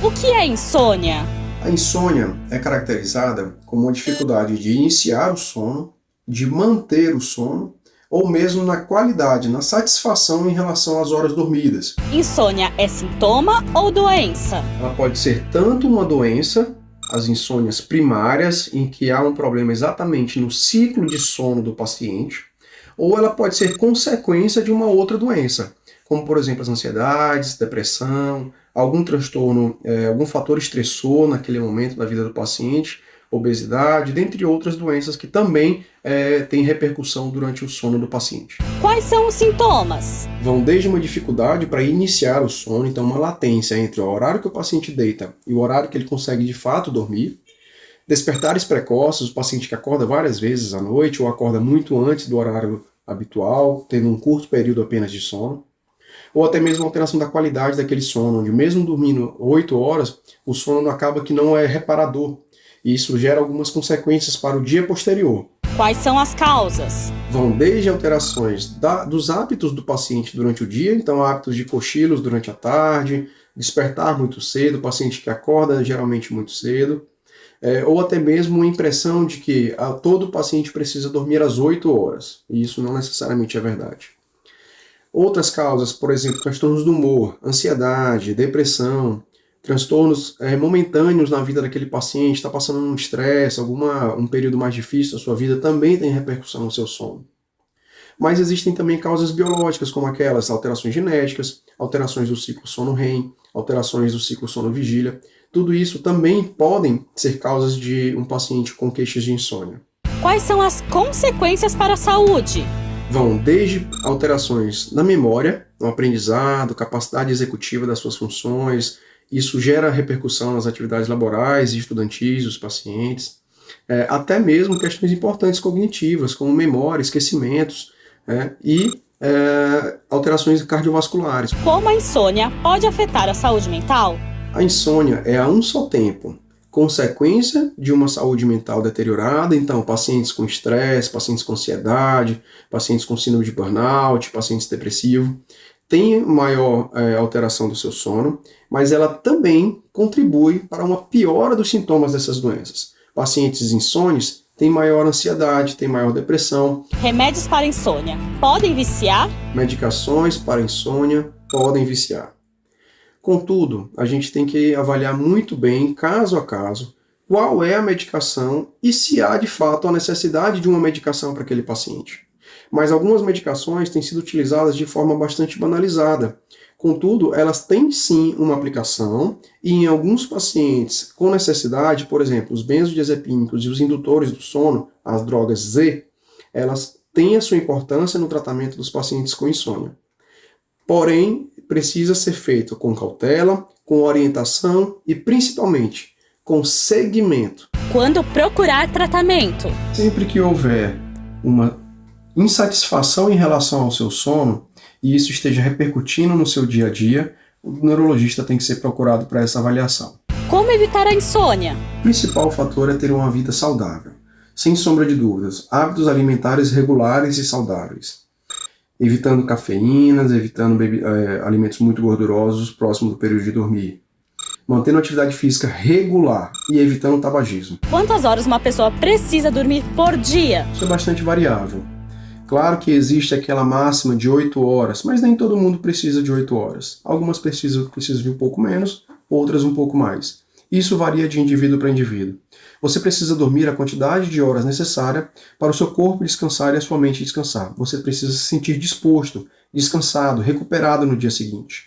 O que é insônia? A insônia é caracterizada como uma dificuldade de iniciar o sono, de manter o sono, ou mesmo na qualidade, na satisfação em relação às horas dormidas. Insônia é sintoma ou doença? Ela pode ser tanto uma doença, as insônias primárias, em que há um problema exatamente no ciclo de sono do paciente, ou ela pode ser consequência de uma outra doença, como por exemplo as ansiedades, depressão, algum transtorno, algum fator estressor naquele momento da vida do paciente, obesidade, dentre outras doenças que também têm repercussão durante o sono do paciente. Quais são os sintomas? Vão desde uma dificuldade para iniciar o sono, então uma latência entre o horário que o paciente deita e o horário que ele consegue de fato dormir, despertares precoces, o paciente que acorda várias vezes à noite ou acorda muito antes do horário habitual, tendo um curto período apenas de sono, ou até mesmo alteração da qualidade daquele sono, onde mesmo dormindo 8 horas, o sono acaba que não é reparador, e isso gera algumas consequências para o dia posterior. Quais são as causas? Vão desde alterações dos hábitos do paciente durante o dia, então hábitos de cochilos durante a tarde, despertar muito cedo, o paciente que acorda geralmente muito cedo, ou até mesmo uma impressão de que todo paciente precisa dormir às 8 horas, e isso não necessariamente é verdade. Outras causas, por exemplo, transtornos do humor, ansiedade, depressão, transtornos momentâneos na vida daquele paciente, está passando um estresse, um período mais difícil da sua vida, também tem repercussão no seu sono. Mas existem também causas biológicas, como aquelas alterações genéticas, alterações do ciclo sono-REM, alterações do ciclo sono-vigília. Tudo isso também podem ser causas de um paciente com queixas de insônia. Quais são as consequências para a saúde? Vão desde alterações na memória, no aprendizado, capacidade executiva das suas funções. Isso gera repercussão nas atividades laborais e estudantis dos pacientes, até mesmo questões importantes cognitivas, como memória, esquecimentos e alterações cardiovasculares. Como a insônia pode afetar a saúde mental? A insônia é a um só tempo consequência de uma saúde mental deteriorada, então pacientes com estresse, pacientes com ansiedade, pacientes com síndrome de burnout, pacientes depressivos, tem maior alteração do seu sono, mas ela também contribui para uma piora dos sintomas dessas doenças. Pacientes insones têm maior ansiedade, têm maior depressão. Remédios para insônia podem viciar? Medicações para insônia podem viciar. Contudo, a gente tem que avaliar muito bem, caso a caso, qual é a medicação e se há de fato a necessidade de uma medicação para aquele paciente. Mas algumas medicações têm sido utilizadas de forma bastante banalizada. Contudo, elas têm sim uma aplicação e em alguns pacientes com necessidade, por exemplo, os benzodiazepínicos e os indutores do sono, as drogas Z, elas têm a sua importância no tratamento dos pacientes com insônia. Porém, precisa ser feito com cautela, com orientação e principalmente com seguimento. Quando procurar tratamento? Sempre que houver uma insatisfação em relação ao seu sono e isso esteja repercutindo no seu dia a dia, o neurologista tem que ser procurado para essa avaliação. Como evitar a insônia? O principal fator é ter uma vida saudável. Sem sombra de dúvidas, hábitos alimentares regulares e saudáveis. Evitando cafeínas, evitando alimentos muito gordurosos próximo do período de dormir. Mantendo atividade física regular e evitando tabagismo. Quantas horas uma pessoa precisa dormir por dia? Isso é bastante variável. Claro que existe aquela máxima de 8 horas, mas nem todo mundo precisa de 8 horas. Algumas precisam de um pouco menos, outras um pouco mais. Isso varia de indivíduo para indivíduo. Você precisa dormir a quantidade de horas necessária para o seu corpo descansar e a sua mente descansar. Você precisa se sentir disposto, descansado, recuperado no dia seguinte.